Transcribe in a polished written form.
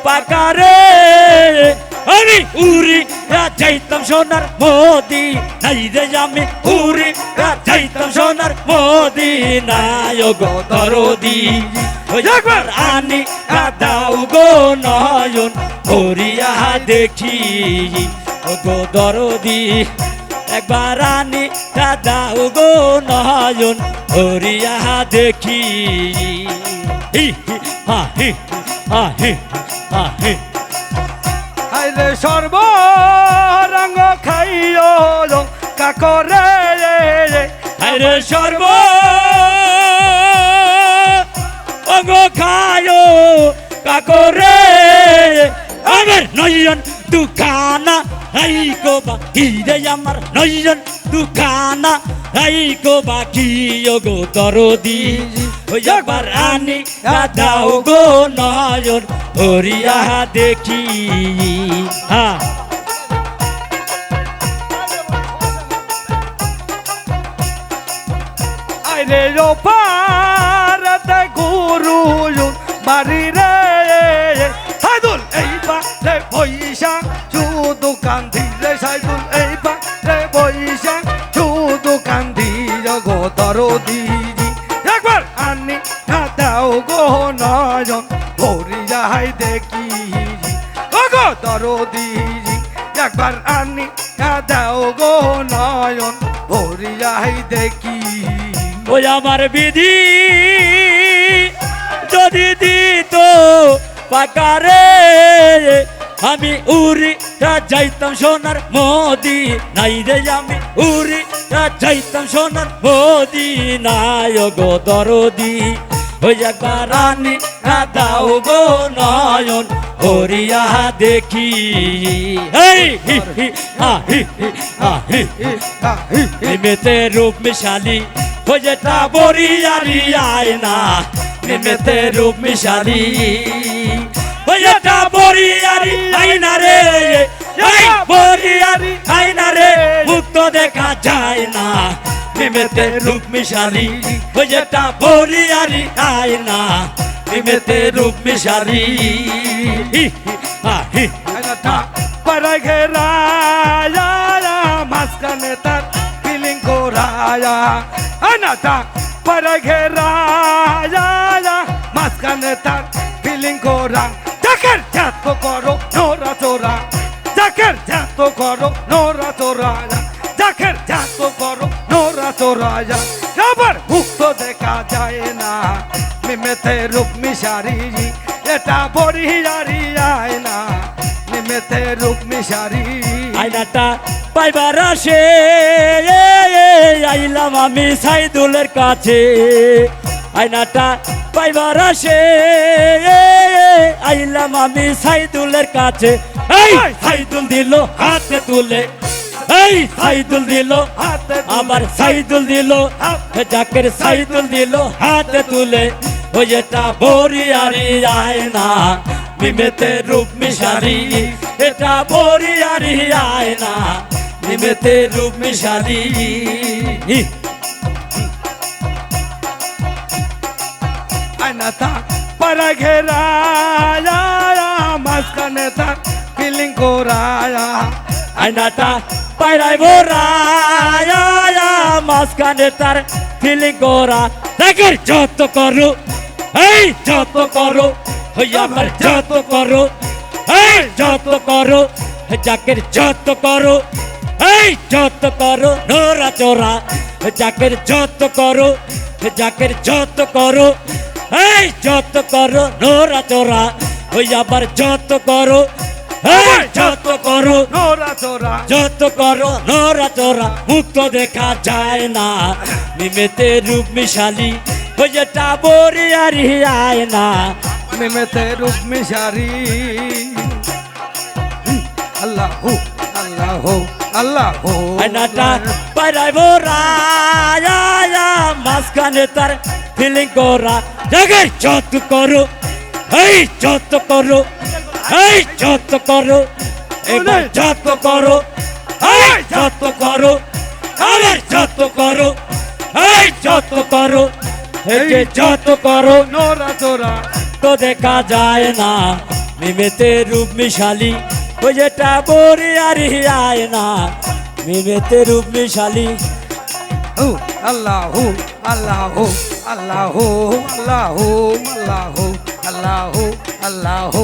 পাকারে আমি উড়ি যাইতাম সোনার মোদি নাই রে আমি উড়ি যাইতাম সোনার মোদি নাই গো দরদি একবার আনি দাও গো নয়ন ভরিয়া দেখি গো দরদি একবার আনি দাও গো নয়ন ভরিয়া দেখি হি হা হি হা হি হা হি আইলে সর্বরঙ্গ খাইও কাকরে আরে সর্ব অঙ্গ খায়ো কাকরে আমার নয়ন দুখানা হাই গো বাকি রে আমার নয়ন দুখানা হাই গো বাকি গো দরদি ওই একবার আনি দাও গো নয়ন ভরিয়া দেখি হ্যাঁ আইলে পারতে গুরু বাড়ি রে সাইদুল এই পারে পয়সা শুধু কান্দি রে সাইদুল এই পারে পয়সা শুধু কান্দি গো দরদি একবার আনি দাও গো নয়ন ভরিয়া দেখি গো দরদি একবার আনি দাও গো নয়ন ভরিয়া দেখি ওই আমার বিধি যদি দিত পাকারে আমি উড়ি যাইতাম সোনার মোদি নাই রে আমি উড়ি যাইতাম সোনার মোদি নাই গো দরদি ওই একবার আনি দাও গো নয়ন ভরিয়া দেখি এই হি হি হা হি হা হি নিমেতে রূপ মিশালি ওই যেটা বরিয়ারি আয়না নিমেতে রূপ মিশালি ওই যেটা বরিয়ারি আয়না রে এই বরিয়ারি আয়না রে মুক্ত দেখা যায় না নিমেতে রূপ মিশালি ওই যেটা বরিয়ারি আয়না নিমেতে রূপ মিশালি হি হা হি para ঘেরায়া মাঝখানে তার ফিলিং করায়া আনাটা para ঘেরায়া মাঝখানে তার ফিলিং করা জাকের জাত করো নোরা চোরা জাকের জাত করো নোরা চোরা জাকের জাত করো নোরা চোরা সবার মুক্ত দেখা যায় না মিমেতে রূপ মিশারি এটা বড়িয়ারি আয়না নিমেতে রূপ মিশারি আয়নাটা পাইবার আসে আইলাম আমি সাইদুলের কাছে আয়নাটা পাইবার আসে আইলাম আমি সাইদুলের কাছে এই সাইদুল দিল হাতে তুলে এই সাইদুল দিল হাতে আবার সাইদুল দিল জাকের সাইদুল দিল হাতে তুলে ওই এটা বরিয়ারি আয়না নিমেতে রূপ মিশারি এটা বরিয়ারি আয়না নিমেতে রূপ মিশারি আয়নাটা para ঘেরায়া মাঝখানে তার ফিলিং করায়া আয়নাটা পায়রাই বোরায়া মাঝখানে তার ফিলিং করা দেখের যত করো এই যত করো হইয়া আমার যত করো এই যত করো জাকের যত করো এই যত করো নোরা চোরা জাকের যত করো জাকের যত করো এই যত করো নোরা চোরা হইয়া আবার যত করো এই যত করো নোরা চোরা যত করো নোরা চোরা মুক্ত দেখা যায় না নিমেতে রূপ মিশালি ওই যেটা বরিয়ারি আয়না নিমেতে রূপ মিশারি আল্লাহ আল্লাহ আল্লাহ আয়নাটা পায়রাই বোরায়া মাঝখানে তার ফিলিং করা জায়গায় যত করো এই যত করো এই যত করো এবার যত করো এই যত করো আবার যত করো এই যত করো এই যে যত করো নোরা চোরা তো দেখা যায় না মিমেতে রূপ মিশালি ওই যেটা বরি আর আয় না মিমেতে রূপ মিশালি হু আল্লাহু আল্লাহু আল্লাহু আল্লাহু আল্লাহু আল্লাহু আল্লাহু